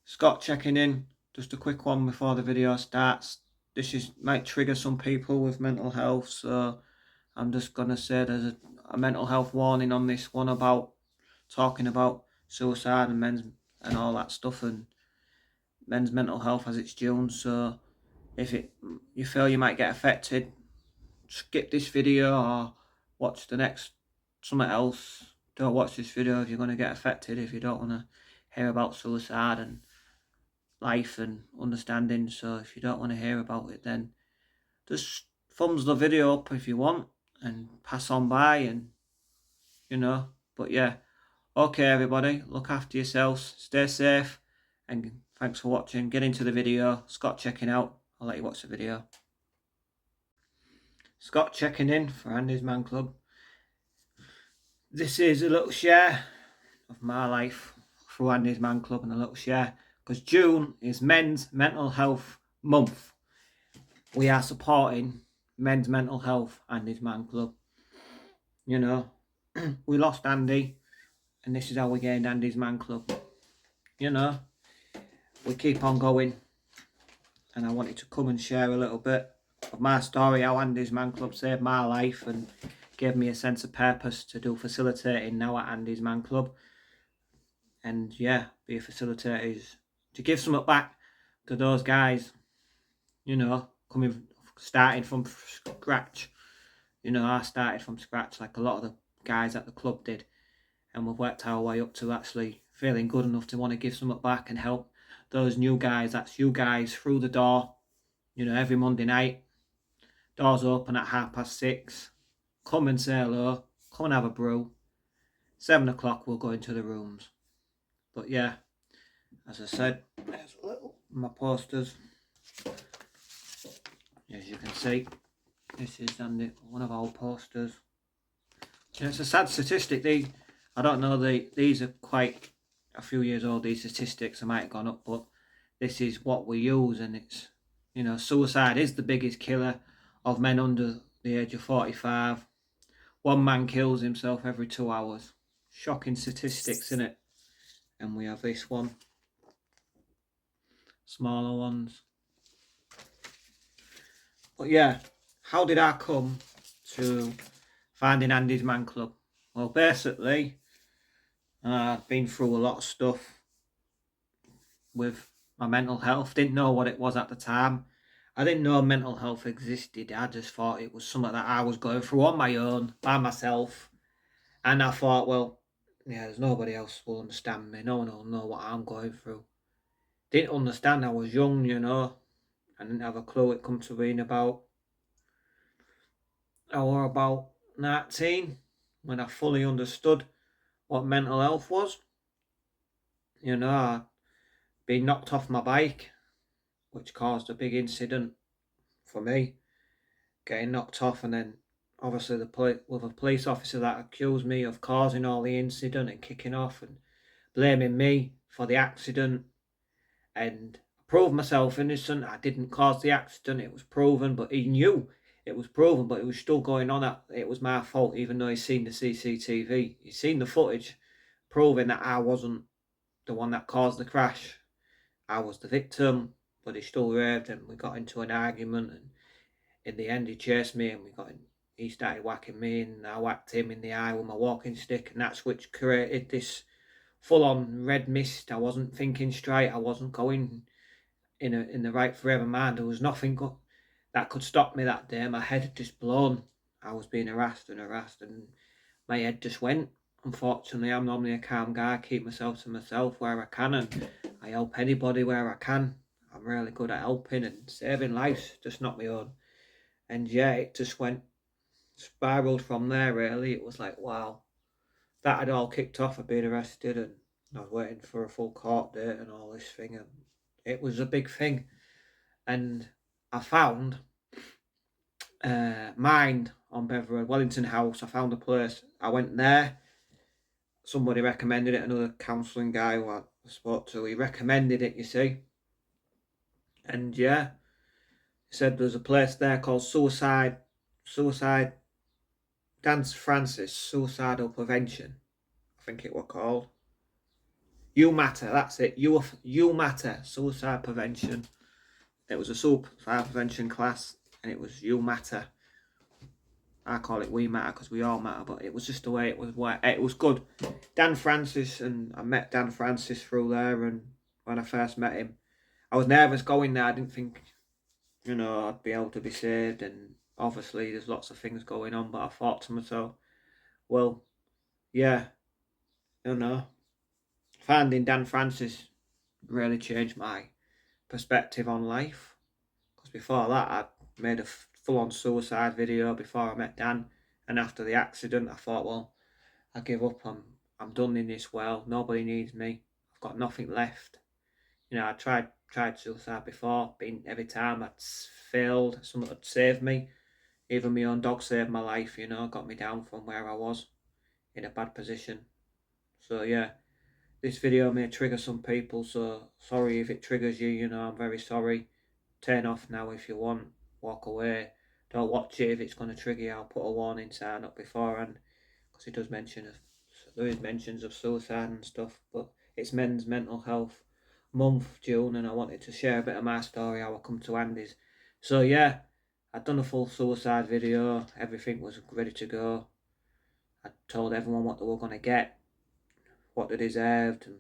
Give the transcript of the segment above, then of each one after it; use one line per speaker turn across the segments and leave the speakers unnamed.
Scott checking in. Just a quick one before the video starts. Might trigger some people with mental health, so I'm just gonna say there's a mental health warning on this one about talking about suicide and men's and all that stuff, and men's mental health as it's June. So if you feel you might get affected, skip this video or watch the next something else. Don't watch this video if you're gonna get affected. If you don't want to hear about suicide and life and understanding. So if you don't want to hear about it, then just thumbs the video up if you want and pass on by, and but yeah, okay everybody, look after yourselves, stay safe, and thanks for watching. Get into the video. Scott checking out. I'll let you watch the video. Scott checking in for Andy's Man Club. This is a little share of my life through Andy's Man Club, and a little share because June is Men's Mental Health Month. We are supporting men's mental health and his Man Club. We lost Andy, and this is how we gained Andy's Man Club. We keep on going, and I wanted to come and share a little bit of my story, how Andy's Man Club saved my life and gave me a sense of purpose to do facilitating now at Andy's Man Club. And yeah, be a facilitator is to give something back to those guys, starting from scratch. I started from scratch like a lot of the guys at the club did, and we've worked our way up to actually feeling good enough to want to give something back and help those new guys. That's you guys through the door, every Monday night. Doors open at 6:30. Come and say hello, come and have a brew. 7 o'clock we'll go into the rooms. But yeah, as I said, there's a little my posters. As you can see, this is one of our posters. It's a sad statistic. I don't know, these are quite a few years old, these statistics. They might have gone up, but this is what we use, and it's, suicide is the biggest killer of men under the age of 45. One man kills himself every 2 hours. Shocking statistics, isn't it? And we have this one. Smaller ones. But yeah, how did I come to finding Andy's Man Club? Well, basically, I've been through a lot of stuff with my mental health. Didn't know what it was at the time. I didn't know mental health existed. I just thought it was something that I was going through on my own, by myself. And I thought, well, yeah, there's nobody else will understand me. No one will know what I'm going through. Didn't understand. I was young, I didn't have a clue. It come to being about 19 when I fully understood what mental health was. I'd been knocked off my bike, which caused a big incident for me, getting knocked off, and then obviously with a police officer that accused me of causing all the incident and kicking off and blaming me for the accident, and proved myself innocent. I didn't cause the accident. It was proven, but he knew it was proven, but it was still going on that it was my fault, even though he's seen the CCTV. He's seen the footage proving that I wasn't the one that caused the crash. I was the victim, but he still raved, and we got into an argument, and in the end he chased me, and he started whacking me, and I whacked him in the eye with my walking stick, and that's which created this full-on red mist. I wasn't thinking straight. I wasn't going in the right frame of mind. There was nothing that could stop me that day. My head had just blown. I was being harassed, and my head just went. Unfortunately, I'm normally a calm guy. I keep myself to myself where I can, and I help anybody where I can. I'm really good at helping and saving lives, just not my own. And yeah, it just spiraled from there, really. It was like, wow. That had all kicked off. I'd been arrested, and I was waiting for a full court date and all this thing, and it was a big thing. And I found Mind on Beverly Wellington House. I found a place. I went there. Somebody recommended it. Another counselling guy who I spoke to, he recommended it, you see. And yeah, he said there's a place there called Suicide Dance Francis Suicidal Prevention, I think it was called. You Matter, that's it. You Matter, suicide prevention. It was a suicide prevention class, and it was You Matter. I call it We Matter because we all matter, but it was just the way it was. It was good. Dan Francis, and I met Dan Francis through there, and when I first met him, I was nervous going there. I didn't think, I'd be able to be saved, and obviously there's lots of things going on, but I thought to myself, well, yeah, finding Dan Francis really changed my perspective on life. Because before that, I made a full-on suicide video before I met Dan, and after the accident, I thought, well, I give up. I'm done in this world. Nobody needs me. I've got nothing left. I tried suicide before, but every time I'd failed. Someone had saved me. Even my own dog saved my life. Got me down from where I was in a bad position. So yeah, this video may trigger some people. So sorry if it triggers you. I'm very sorry. Turn off now if you want. Walk away. Don't watch it if it's going to trigger you. I'll put a warning sign up beforehand because it does there is mentions of suicide and stuff, but it's Men's Mental Health Month, June, and I wanted to share a bit of my story, how I come to Andy's. So yeah, I'd done a full suicide video, everything was ready to go. I told everyone what they were going to get, what they deserved, and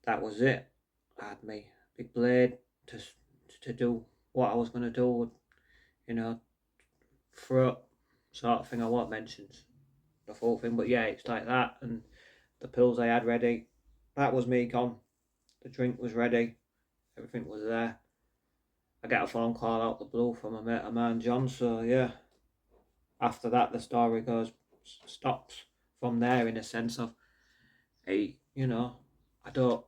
that was it. I had my big blade to do what I was going to do, throat sort of thing. I won't mention the full thing, but yeah, it's like that. And the pills I had ready, that was me gone. The drink was ready, everything was there. I get a phone call out the blue from a mate of mine, John. So yeah, after that, the story stops from there, in a sense of, hey, I don't,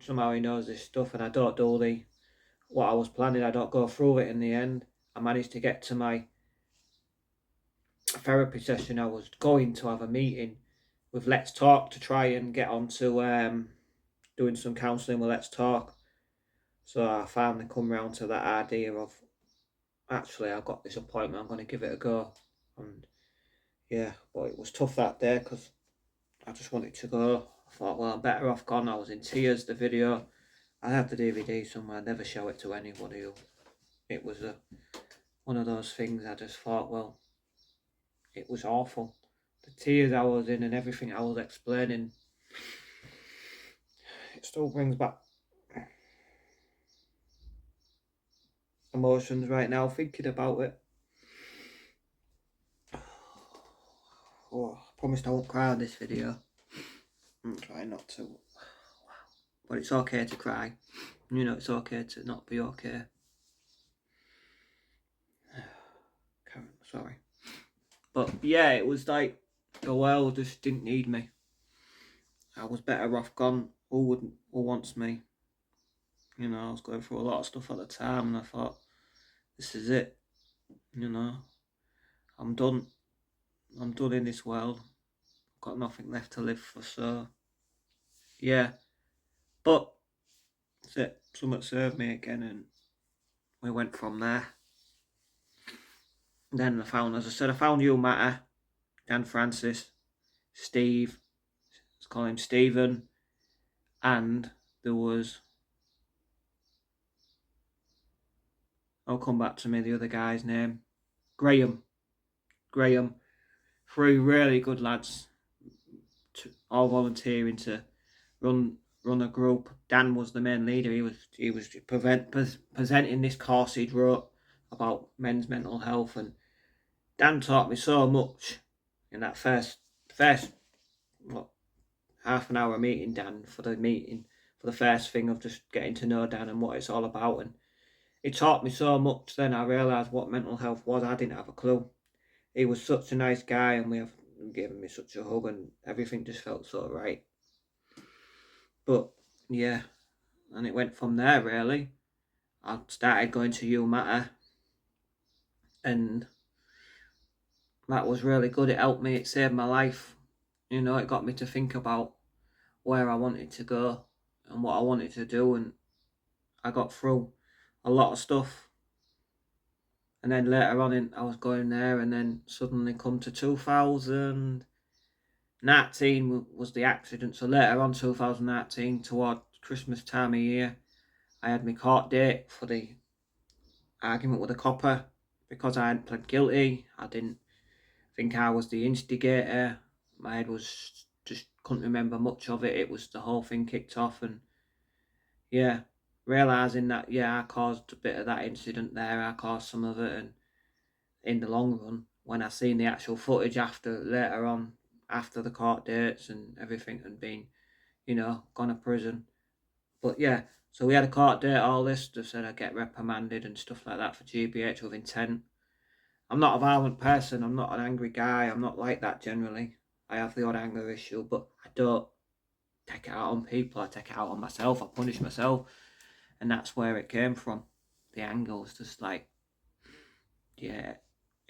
somehow he knows this stuff, and I don't do what I was planning. I don't go through it in the end. I managed to get to my therapy session. I was going to have a meeting with Let's Talk to try and get on to doing some counselling with Let's Talk. So I finally come round to that idea of, actually, I've got this appointment, I'm going to give it a go. And yeah, but it was tough that day because I just wanted to go. I thought, well, I'm better off gone. I was in tears. The video, I have the DVD somewhere. I never show it to anybody. It was one of those things. I just thought, well, it was awful. The tears I was in and everything I was explaining, it still brings back emotions right now thinking about it. Oh, I promised I won't cry on this video. I'm trying not to. But it's okay to cry. It's okay to not be okay. Sorry. But yeah, it was like the world just didn't need me. I was better off gone. Who wants me? I was going through a lot of stuff at the time, and I thought, this is it. I'm done. I'm done in this world. I've got nothing left to live for. So yeah, but that's it. Something served me again, and we went from there. And then as I said, I found You Matter, Dan Francis, Steve, let's call him Stephen, and there was, I'll come back to me, the other guy's name, Graham, 3 really good lads, all volunteering to run a group. Dan was the main leader. He was presenting this course he'd wrote about men's mental health, and Dan taught me so much in that first what, half an hour meeting. Dan, for the first thing of just getting to know Dan and what it's all about, and it taught me so much. Then I realised what mental health was. I didn't have a clue. He was such a nice guy, and we have given me such a hug, and everything just felt so right. But yeah, and it went from there really. I started going to You Matter, and that was really good. It helped me. It saved my life. It got me to think about where I wanted to go and what I wanted to do, and I got through a lot of stuff. And then later on, I was going there, and then suddenly come to 2000. 19 was the accident. So later on, 2019, toward Christmas time of year, I had my court date for the argument with the copper because I hadn't pled guilty. I didn't think I was the instigator. My head was just couldn't remember much of it. It was the whole thing kicked off, and yeah, realizing that I caused a bit of that incident there. I caused some of it, and in the long run, when I seen the actual footage after later on, after the court dates and everything, and been gone to prison. But yeah, so we had a court date. All this, they said I'd get reprimanded and stuff like that for GBH with intent. I'm not a violent person. I'm not an angry guy. I'm not like that generally. I have the odd anger issue, but I don't take it out on people. I take it out on myself. I punish myself, and that's where it came from. The anger was just like, yeah,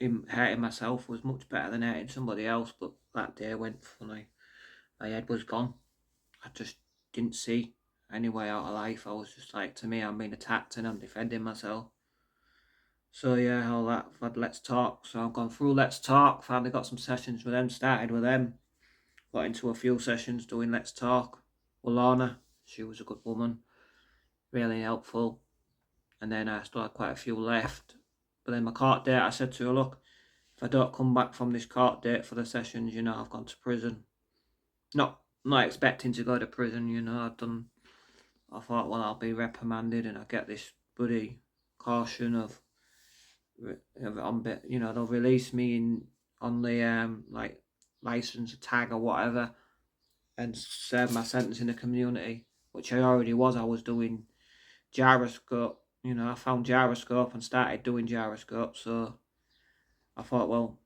hurting myself was much better than hurting somebody else. But that day went funny. My head was gone. I just didn't see any way out of life. I was just like, to me, I'm being attacked and I'm defending myself. So yeah, all that. I've had Let's Talk. So I've gone through Let's Talk. Finally got some sessions with them. Started with them. Got into a few sessions doing Let's Talk with Lorna. She was a good woman. Really helpful. And then I still had quite a few left. But then my court date, I said to her, look, if I don't come back from this court date for the sessions, I've gone to prison. Not expecting to go to prison, I thought, well, I'll be reprimanded and I get this bloody caution of they'll release me on the like license tag or whatever and serve my sentence in the community, which I already was. I was doing gyroscope. I found gyroscope and started doing gyroscope. So I thought, well,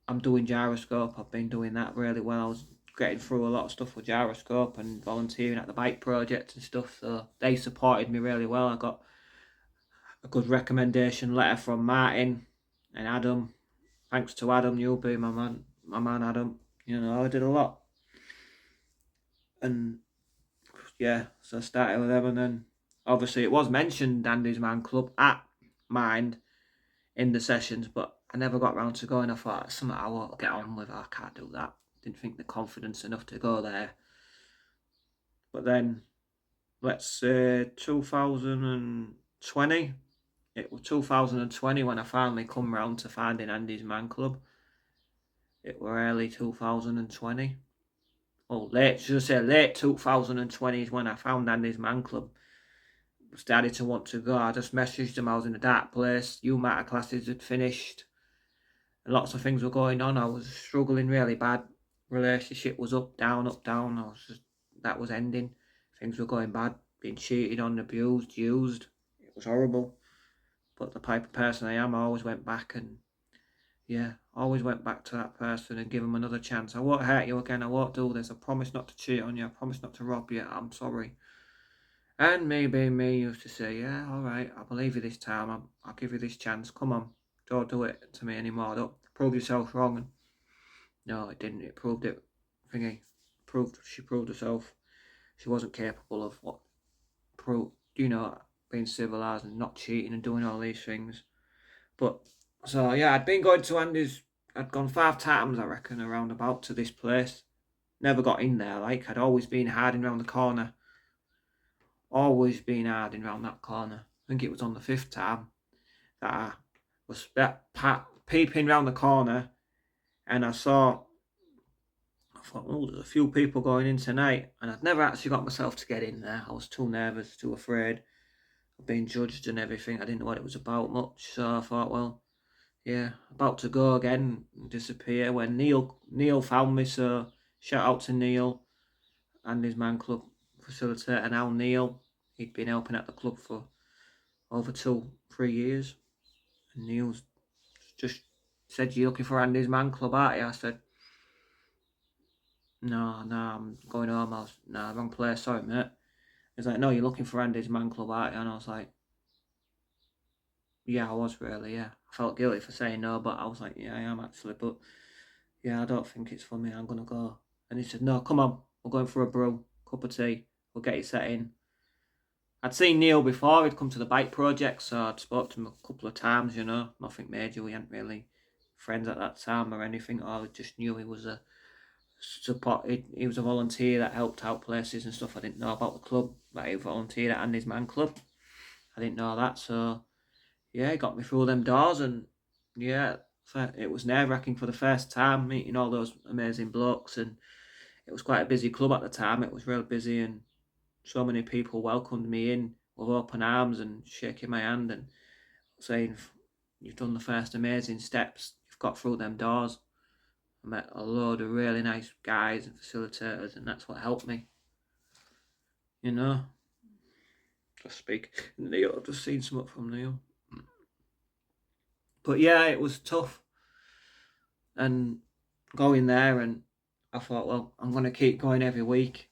I'm doing gyroscope. I've been doing that really well. I was getting through a lot of stuff with gyroscope and volunteering at the bike project and stuff. So they supported me really well. I got a good recommendation letter from Martin and Adam. Thanks to Adam, you'll be my man Adam. I did a lot. And yeah, so I started with them, and then obviously it was mentioned Andy's Man Club at Mind in the sessions, but I never got round to going. I thought something I won't get on with. I can't do that. Didn't think the confidence enough to go there. But then, let's say 2020. It was 2020 when I finally come round to finding Andy's Man Club. It were early 2020. Oh, late 2020 is when I found Andy's Man Club. Started to want to go. I just messaged him. I was in a dark place. UMATA classes had finished. And lots of things were going on. I was struggling really bad. Relationship was up, down, up, down. That was ending. Things were going bad. Being cheated on, abused, used. It was horrible. But the type of person I am, I always went back and always went back to that person and give them another chance. I won't hurt you again. I won't do this. I promise not to cheat on you. I promise not to rob you. I'm sorry. And me being me used to say, yeah, all right, I believe you this time. I'll give you this chance. Come on, don't do it to me anymore. Don't prove yourself wrong. And no, it didn't. It proved it. She proved herself. She wasn't capable of being civilized and not cheating and doing all these things. But so yeah, I'd been going to Andy's. I'd gone 5 times, I reckon, around about to this place. Never got in there. Like I'd always been hiding round the corner. Always been hiding round that corner. I think it was on the 5th time that I was peeping round the corner, and I thought, oh, there's a few people going in tonight, and I'd never actually got myself to get in there. I was too nervous, too afraid of being judged and everything. I didn't know what it was about much, so I thought, well, yeah, about to go again and disappear when Neil found me. So shout out to Neil and his Man Club facilitator now, Neil. He'd been helping at the club for over 2-3 years, and Neil's just said, "You looking for Andy's Man Club, aren't you?" I said, no, I'm going home. I was, wrong place, sorry mate. He's like, no, you're looking for Andy's Man Club, aren't you? And I was like, yeah, I was really, yeah. I felt guilty for saying no, but I was like, yeah, I am actually, but yeah, I don't think it's for me. I'm gonna go. And he said, no, come on, we're going for a brew, cup of tea, we'll get you set in. I'd seen Neil before. He'd come to the bike project, so I'd spoke to him a couple of times, nothing major. We hadn't really friends at that time or anything, or I just knew he was a support. He was a volunteer that helped out places and stuff. I didn't know about the club, but he volunteered at Andy's Man Club. I didn't know that, so yeah, he got me through them doors, and yeah, it was nerve-wracking for the first time, meeting all those amazing blokes, and it was quite a busy club at the time. It was real busy, and so many people welcomed me in with open arms and shaking my hand and saying, "You've done the first amazing steps. You've got through them doors." I met a load of really nice guys and facilitators, and that's what helped me. You know, just speak. Neil, I've just seen something from Neil. But yeah, it was tough, and going there, and I thought, well, I'm going to keep going every week.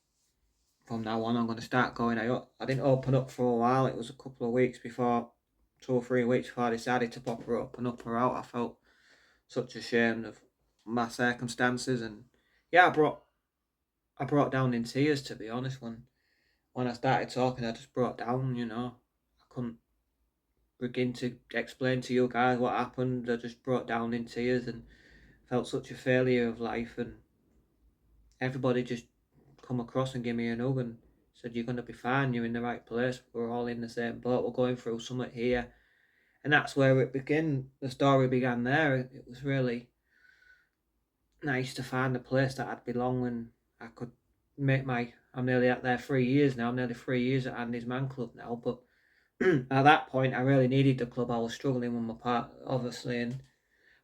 From now on, I'm going to start going. I didn't open up for a while. It was a couple of weeks before, 2 or 3 weeks before I decided to pop her up and up her out. I felt such ashamed of my circumstances, and yeah, I brought down in tears, to be honest. When I started talking, I just brought down. I couldn't begin to explain to you guys what happened. I just brought down in tears and felt such a failure of life, and everybody just come across and give me a hug and said, "You're going to be fine, you're in the right place, we're all in the same boat, we're going through something here." And that's where it began. The story began there. It was really nice to find a place that I'd belong, and I could make I'm nearly at there 3 years now. I'm nearly 3 years at Andy's Man Club now, but at that point I really needed the club. I was struggling with my part, obviously, and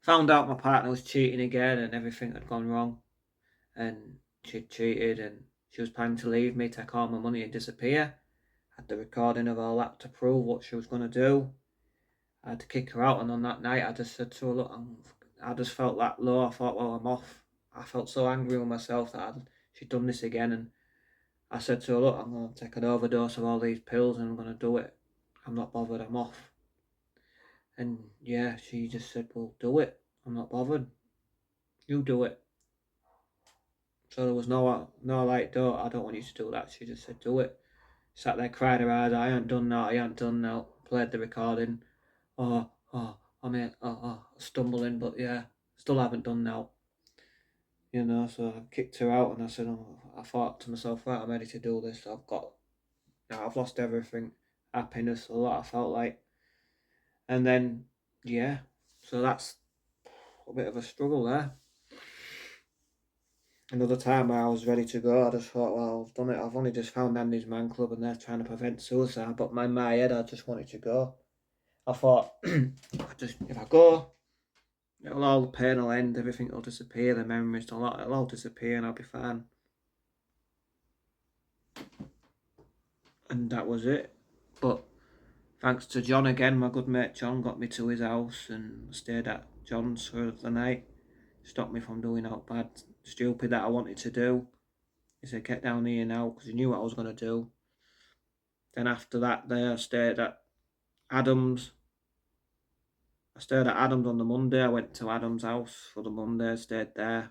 found out my partner was cheating again and everything had gone wrong, and she'd cheated, and she was planning to leave me, take all my money and disappear. I had the recording of all that to prove what she was going to do. I had to kick her out, and on that night I just said to her, "Look, I just felt that low. I thought, well, I'm off." I felt so angry with myself that she'd done this again, and I said to her, "Look, I'm going to take an overdose of all these pills and I'm going to do it. I'm not bothered, I'm off." And yeah, she just said, "Well, do it. I'm not bothered. You do it." So there was no like, I don't want you to do that. She just said, "Do it." Sat there, cried her eyes. "I ain't done that. I ain't done that." Played the recording. Oh, I mean, stumbling, but yeah, still haven't done now. So I kicked her out, and I said, I thought to myself, right, I'm ready to do this. I've lost everything, happiness, a lot. I felt like, and then, yeah, so that's a bit of a struggle there. Another time where I was ready to go, I just thought, well, I've done it. I've only just found Andy's Man Club, and they're trying to prevent suicide. But in my head, I just wanted to go. I thought, if I go, all the pain will end, everything will disappear, the memories, it'll all disappear, and I'll be fine. And that was it. But thanks to John again, my good mate John got me to his house, and stayed at John's for the night. Stopped me from doing out bad, stupid that I wanted to do. He said, "Get down here now," because he knew what I was going to do. Then after that, I stayed at Adams. I stayed at Adams on the Monday. I went to Adams' house for the Monday, stayed there.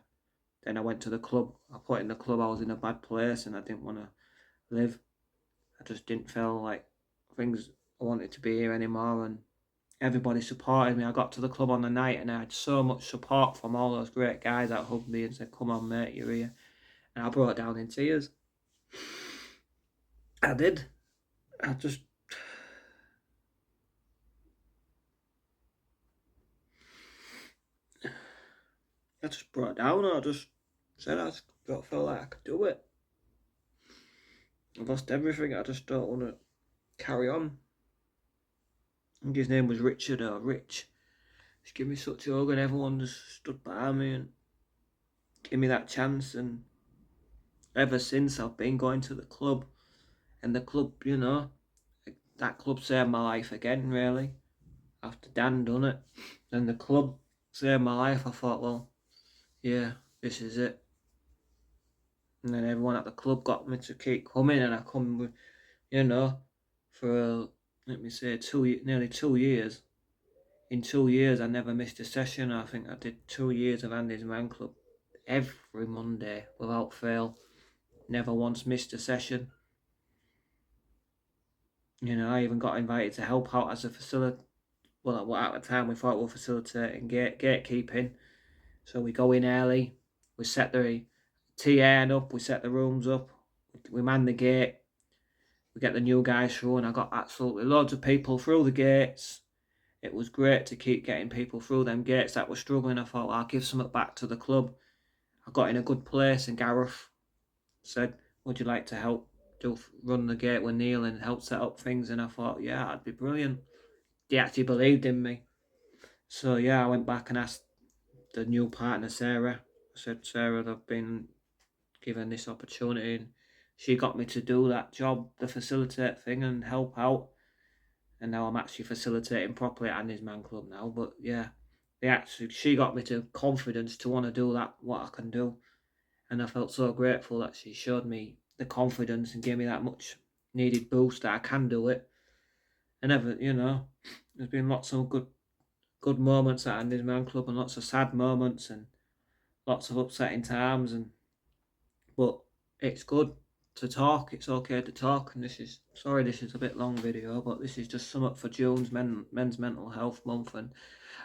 Then I went to the club. I put in the club, I was in a bad place and I didn't want to live. I just didn't feel like things I wanted to be here anymore, and everybody supported me. I got to the club on the night and I had so much support from all those great guys that hugged me and said, "Come on, mate, you're here." And I broke down in tears. I did. I just broke down. I just said I just felt like I could do it. I've lost everything. I just don't want to carry on. I think his name was Richard or Rich. Just give me such a hug, and everyone just stood by me and gave me that chance. And ever since, I've been going to the club, and the club, that club saved my life again, really. After Dan done it, and the club saved my life, I thought, well, yeah, this is it. And then everyone at the club got me to keep coming, and I come with, for let me say nearly 2 years. In 2 years, I never missed a session. I think I did 2 years of Andy's Man Club every Monday without fail. Never once missed a session. I even got invited to help out as a facilitator. Well, at the time we thought we were facilitating gatekeeping. So we go in early, we set the TN up, we set the rooms up, we man the gate, we get the new guys through, and I got absolutely loads of people through the gates. It was great to keep getting people through them gates that were struggling. I thought, well, I'll give something back to the club. I got in a good place, and Gareth said, would you like to help run the gate with Neil and help set up things? And I thought, yeah, that'd be brilliant. He actually believed in me. So yeah, I went back and asked the new partner, Sarah. I said, Sarah, I've been given this opportunity, and she got me to do that job, the facilitate thing, and help out. And now I'm actually facilitating properly at Andy's Man Club now. But yeah, she got me to confidence to want to do that, what I can do. And I felt so grateful that she showed me the confidence and gave me that much needed boost that I can do it. And there's been lots of good moments at Andy's Man Club and lots of sad moments and lots of upsetting times, but it's good to talk. It's okay to talk, and this is a bit long video, but this is just something for June's Men's Mental Health Month and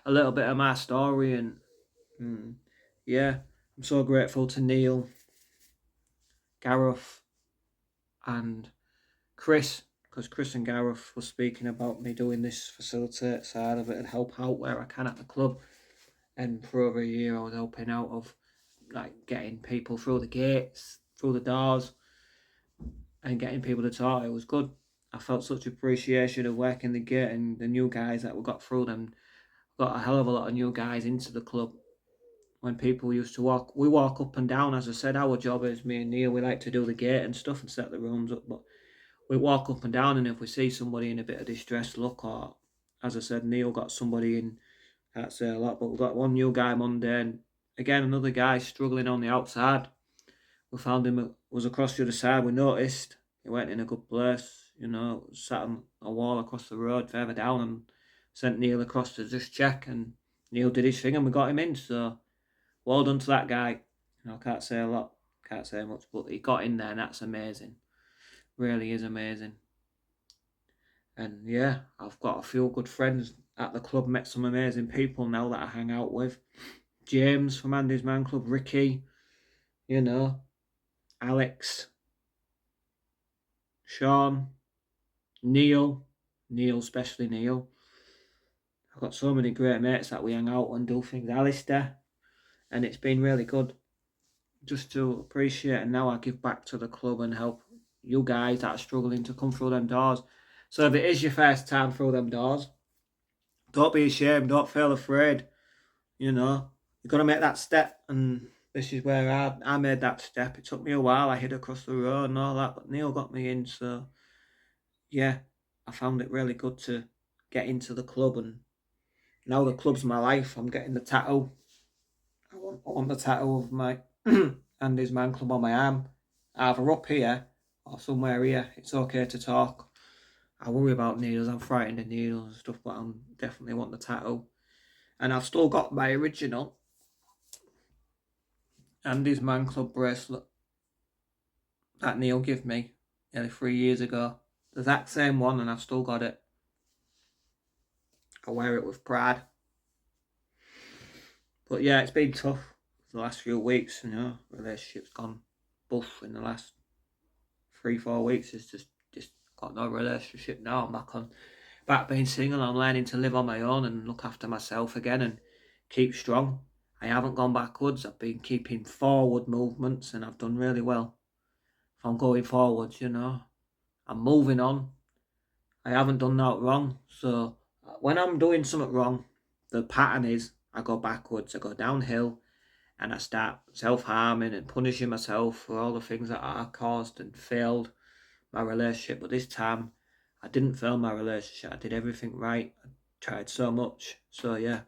a little bit of my story. And yeah, I'm so grateful to Neil, Gareth, and Chris, because Chris and Gareth were speaking about me doing this facilitate side of it and help out where I can at the club. And for over a year, I was helping out of like getting people through the gates, through the doors, and getting people to talk. It was good. I felt such appreciation of working the gate and the new guys that we got through them. Got a hell of a lot of new guys into the club. When people used to we walk up and down. As I said, our job is, me and Neil, we like to do the gate and stuff and set the rooms up, but we walk up and down, and if we see somebody in a bit of distressed look, or as I said, Neil got somebody in, can't say a lot, but we've got one new guy Monday, and again another guy struggling on the outside. We found him, was across the other side. We noticed he went in a good place, sat on a wall across the road further down, and sent Neil across to just check, and Neil did his thing and we got him in. So well done to that guy. I can't say a lot, can't say much, but he got in there, and that's amazing. Really is amazing. And yeah, I've got a few good friends at the club, met some amazing people now that I hang out with. James from Andy's Man Club, Ricky, Alex, Sean, Neil, especially Neil. I've got so many great mates that we hang out and do things. Alistair, and it's been really good just to appreciate. And now I give back to the club and help you guys that are struggling to come through them doors. So if it is your first time through them doors, don't be ashamed, don't feel afraid. You've got to make that step, and this is where I made that step. It took me a while. I hid across the road and all that, but Neil got me in. So yeah, I found it really good to get into the club, and now the club's my life. I'm getting the tattoo. I want the tattoo of my Andy's Man Club on my arm, either up here or somewhere here. It's okay to talk. I worry about needles. I'm frightened of needles and stuff, but I'm definitely want the tattoo. And I've still got my original Andy's Man Club bracelet that Neil gave me nearly 3 years ago. The exact same one, and I've still got it. I wear it with pride. But yeah, it's been tough the last few weeks. Relationship's gone buff in the last 3-4 weeks. It's just got no relationship now. I'm back being single. I'm learning to live on my own and look after myself again and keep strong. I haven't gone backwards. I've been keeping forward movements, and I've done really well. If I'm going forwards, I'm moving on. I haven't done that wrong. So when I'm doing something wrong, the pattern is I go backwards, I go downhill, and I start self-harming and punishing myself for all the things that I caused and failed my relationship. But this time, I didn't fail my relationship. I did everything right. I tried so much. So yeah,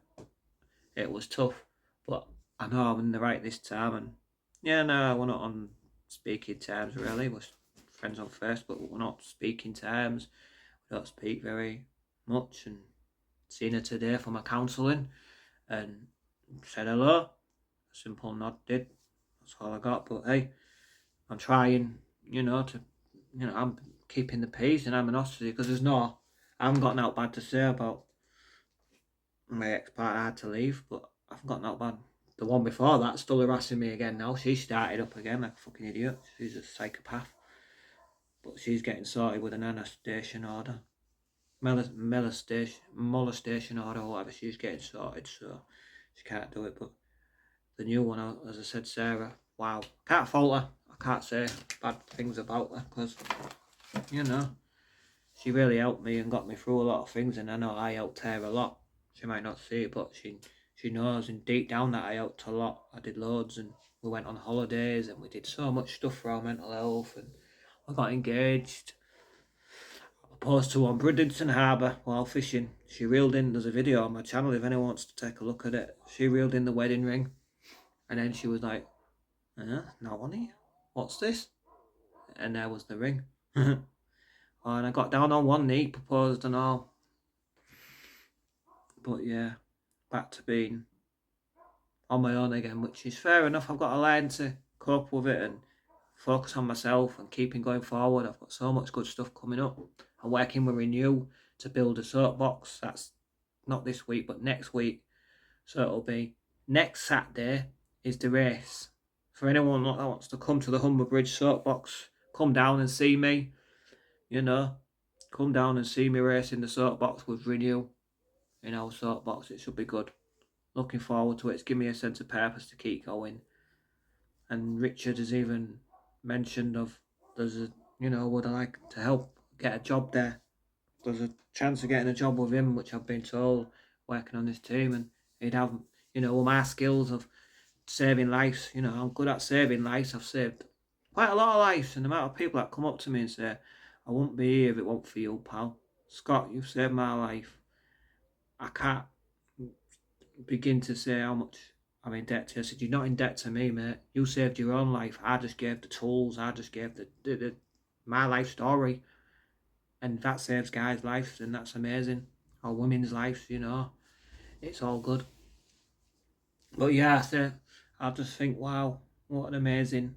it was tough. But I know I'm in the right this time. And yeah, no, we're not on speaking terms really. We're friends on Facebook, but we're not speaking terms. We don't speak very much. And seen her today for my counselling and said hello. A simple nod did. That's all I got. But hey, I'm trying, I'm keeping the peace and animosity, because I haven't got nothing bad to say about my ex-partner. I had to leave, but I haven't got nothing bad The one before that still harassing me again now. She started up again like a fucking idiot. She's a psychopath. But she's getting sorted with an anesthesia order. Molestation order or whatever. She's getting sorted, so she can't do it. But the new one, as I said, Sarah, wow. Can't fault her. I can't say bad things about her because, you know, she really helped me and got me through a lot of things, and I know I helped her a lot. She might not see it, but she knows, and deep down that I helped a lot. I did loads, and we went on holidays, and we did so much stuff for our mental health, and I got engaged. I posted on Bridlington Harbour while fishing. She reeled in, there's a video on my channel if anyone wants to take a look at it. She reeled in the wedding ring, and then she was like, "Not on here. What's this?" And there was the ring. And I got down on one knee, proposed and all. But yeah, back to being on my own again, which is fair enough. I've got to learn to cope with it and focus on myself and keeping going forward. I've got so much good stuff coming up. I'm working with Renew to build a soapbox. That's not this week, but next week. So it'll be next Saturday is the race. For anyone that wants to come to the Humber Bridge soapbox, come down and see me. You know, come down and see me racing the soapbox with Renew in our soapbox. It should be good. Looking forward to it. It's given me a sense of purpose to keep going. And Richard has even mentioned there's a, would I like to help get a job there? There's a chance of getting a job with him, which I've been told, working on this team, and he'd have, all my skills of saving lives. I'm good at saving lives. I've saved quite a lot of lives, and the amount of people that come up to me and say, "I wouldn't be here if it wasn't for you, pal. Scott, you've saved my life." I can't begin to say how much I'm in debt to you. I said, "You're not in debt to me, mate. You saved your own life. I just gave the tools. I just gave my life story. And that saves guys' lives, and that's amazing. Or women's lives, It's all good." But yeah, I just think, wow, what an amazing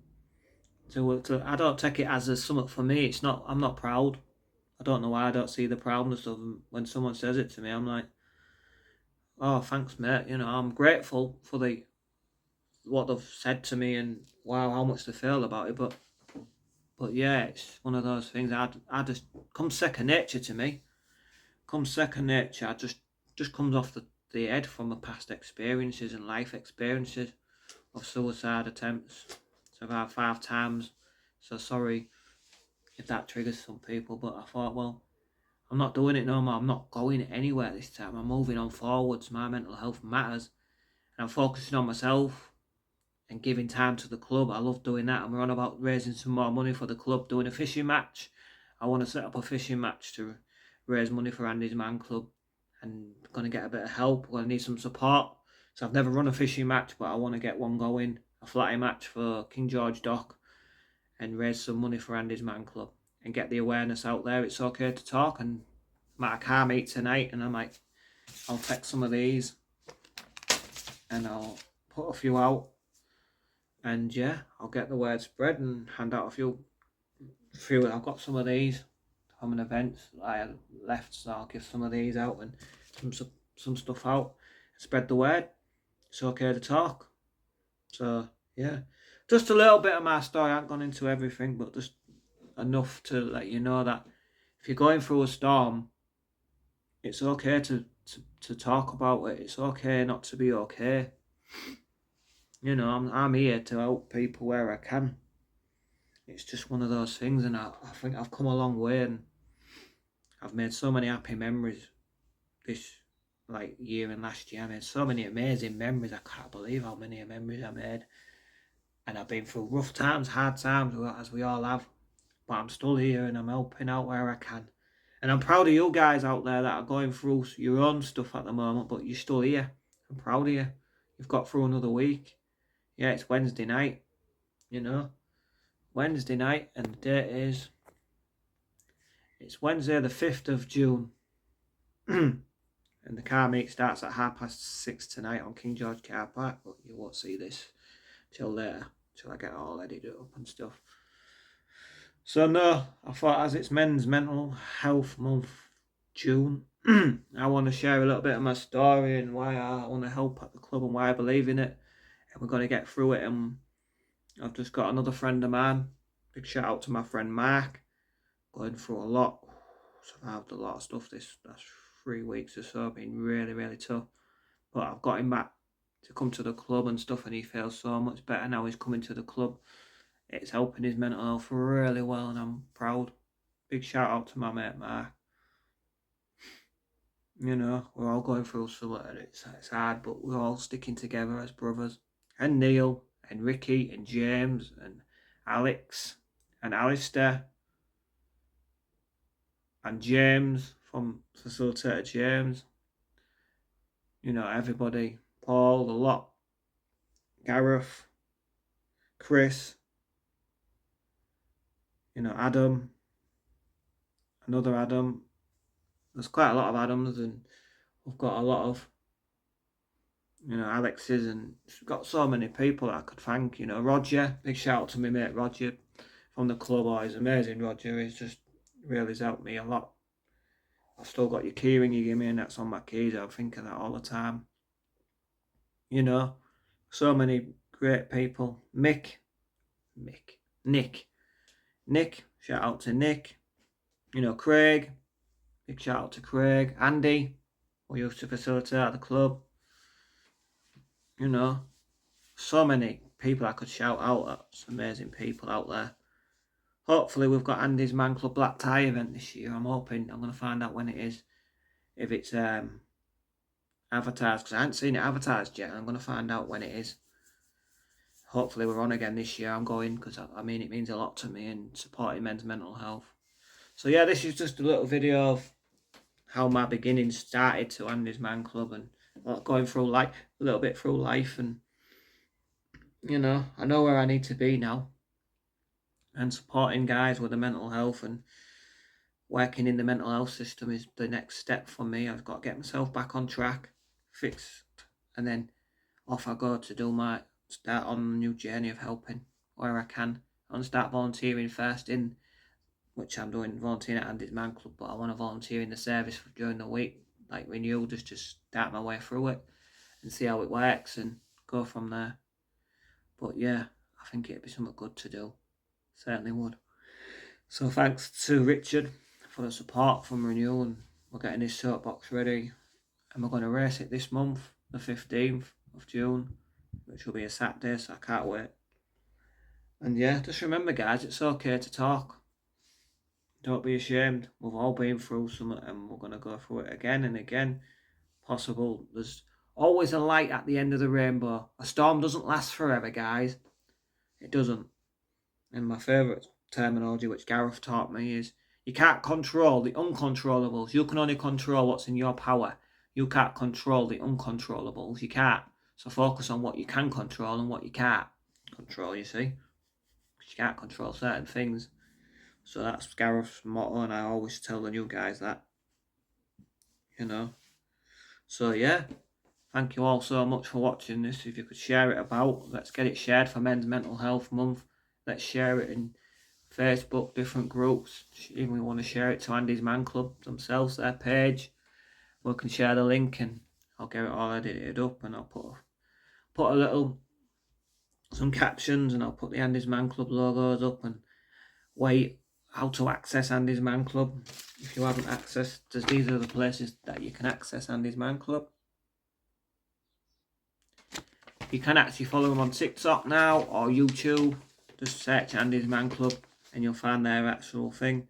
I don't take it as a something for me. It's not. I'm not proud. I don't know why I don't see the proudness of them. When someone says it to me, I'm like, "Oh, thanks, mate." I'm grateful for what they've said to me, and wow, how much they feel about it. But yeah, it's one of those things. I just comes second nature to me. Comes second nature. I just comes off the head from the past experiences and life experiences of suicide attempts. So about 5 times. So sorry if that triggers some people, but I thought, well, I'm not doing it no more. I'm not going anywhere this time. I'm moving on forwards. My mental health matters, and I'm focusing on myself and giving time to the club. I love doing that, and we're on about raising some more money for the club, doing a fishing match. I want to set up a fishing match to raise money for Andy's Man Club, and going to get a bit of help. We're going to need some support. So I've never run a fishing match, but I want to get one going, a flatty match for King George Dock, and raise some money for Andy's Man Club and get the awareness out there. It's okay to talk, and I'm at a car meet tonight, and I'll take some of these and I'll put a few out, and yeah, I'll get the word spread and hand out a few. I've got some of these from an event I had left, so I'll give some of these out and some stuff out. Spread the word. It's okay to talk. So yeah, just a little bit of my story. I haven't gone into everything, but just enough to let you know that if you're going through a storm, it's okay to talk about it. It's okay not to be okay. I'm here to help people where I can. It's just one of those things, and I think I've come a long way, and I've made so many happy memories this year and last year. I made so many amazing memories. I can't believe how many memories I made. And I've been through rough times, hard times, as we all have. But I'm still here, and I'm helping out where I can. And I'm proud of you guys out there that are going through your own stuff at the moment, but you're still here. I'm proud of you. You've got through another week. Yeah, it's Wednesday night, Wednesday night, and the date is, it's Wednesday the 5th of June. And the car meet starts at 6:30 tonight on King George Car Park, but you won't see this till later, till I get all edited up and stuff. So no, I thought, as it's Men's Mental Health Month, June, I want to share a little bit of my story and why I want to help at the club and why I believe in it. and we're going to get through it. And I've just got another friend of mine. Big shout out to my friend Mark. Going through a lot. Survived a lot of stuff this last 3 weeks or so. Been really, really tough. But I've got him back to come to the club and stuff, and he feels so much better now he's coming to the club. It's helping his mental health really well, and I'm proud. Big shout out to my mate Mark. You know, we're all going through something, and it's hard, but we're all sticking together as brothers. And Neil, and Ricky, and James, and Alex, and Alistair, and James from Facilitator James. You know, everybody. Paul, the lot. Gareth, Chris, you know, Adam, another Adam. There's quite a lot of Adams, and we've got a lot of, you know, Alexes, and got so many people I could thank. You know, Roger, big shout out to my mate Roger from the club. Oh, he's amazing, Roger. He's just really helped me a lot. I've still got your keyring you give me, and that's on my keys. I think of that all the time. You know, so many great people. Nick, shout out to Nick. You know, Craig, big shout out to Craig. Andy, who used to facilitate at the club. You know, so many people I could shout out at. Some amazing people out there. Hopefully we've got Andy's Man Club Black Tie event this year. I'm hoping. I'm going to find out when it is. If it's advertised, because I haven't seen it advertised yet. I'm going to find out when it is. Hopefully we're on again this year. I'm going because I mean it means a lot to me and supporting men's mental health. So yeah, this is just a little video of how my beginnings started to Andy's Man Club, and going through life, a little bit through life, and you know, I know where I need to be now, and supporting guys with the mental health and working in the mental health system is the next step for me. I've got to get myself back on track, fixed, and then off I go to start on a new journey of helping where I can. I want to start volunteering first which I'm doing volunteering at Andy's Man Club, but I want to volunteer in the service during the week, like renewal, just to start my way through it and see how it works and go from there. But yeah, I think it'd be something good to do. Certainly would. So thanks to Richard for the support from renewal, and we're getting this soapbox ready, and we're going to race it this month, the 15th of June, which will be a Saturday, so I can't wait. And yeah, just remember guys, it's okay to talk. Don't be ashamed. We've all been through something, and we're going to go through it again and again. Possible. There's always a light at the end of the rainbow. A storm doesn't last forever, guys. It doesn't. And my favourite terminology, which Gareth taught me, is you can't control the uncontrollables. You can only control what's in your power. You can't control the uncontrollables. You can't. So focus on what you can control and what you can't control, you see. Because you can't control certain things. So that's Gareth's motto, and I always tell the new guys that. You know. So yeah. Thank you all so much for watching this. If you could share it about, let's get it shared for Men's Mental Health Month. Let's share it in Facebook, different groups. Even we want to share it to Andy's Man Club themselves, their page. We can share the link, and I'll get it all edited up, and I'll put a little, some captions, and I'll put the Andy's Man Club logos up, and how to access Andy's Man Club. If you haven't accessed, these are the places that you can access Andy's Man Club. You can actually follow them on TikTok now or YouTube. Just search Andy's Man Club and you'll find their actual thing.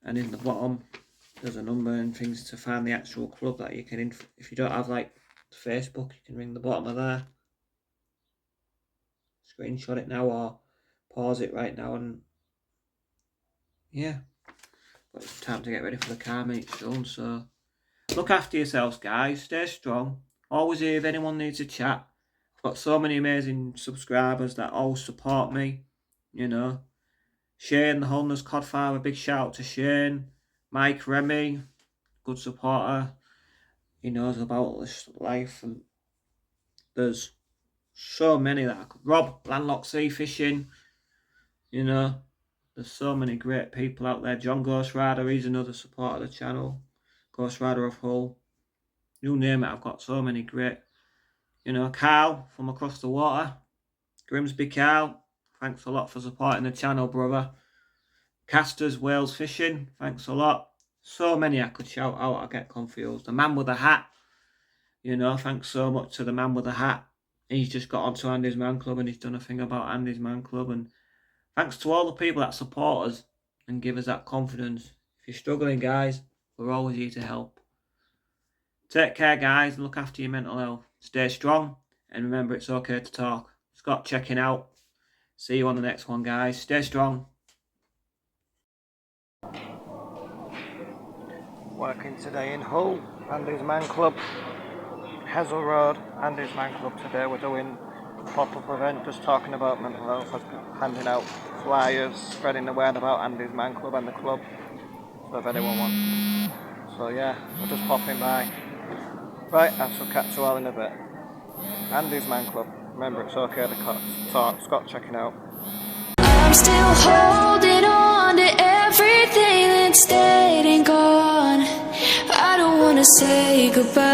And in the bottom, there's a number and things to find the actual club that you can. If you don't have like Facebook, you can ring the bottom of there. Screenshot it now or pause it right now, and yeah. But it's time to get ready for the car meet soon. So look after yourselves, guys. Stay strong. Always here if anyone needs a chat. I've got so many amazing subscribers that all support me, you know. Shane, the homeless codfather, big shout out to Shane. Mike Remy, good supporter. He knows about this life, and there's so many that I could. Rob, Landlocked Sea Fishing, you know. There's so many great people out there. John Ghost Rider, he's another supporter of the channel. Ghost Rider of Hull. You name it, I've got so many great, Carl from across the water. Grimsby Carl, thanks a lot for supporting the channel, brother. Casters, Wales Fishing, thanks a lot. So many I could shout out, I get confused. The man with the hat, thanks so much to the man with the hat. He's just got onto Andy's Man Club and he's done a thing about Andy's Man Club. And thanks to all the people that support us and give us that confidence. If you're struggling, guys, we're always here to help. Take care, guys, and look after your mental health. Stay strong, and remember it's okay to talk. Scott checking out. See you on the next one, guys. Stay strong. Working today in Hull, Andy's Man Club. Hazel Road, Andy's Man Club today. We're doing a pop-up event just talking about mental health, handing out flyers, spreading the word about Andy's Man Club and the club. So if anyone wants. So yeah, we're just popping by. Right, I shall catch you all in a bit. Andy's Man Club. Remember, it's okay to talk. Scott checking out.
I'm still holding on to everything that's dead and gone. I don't wanna say goodbye.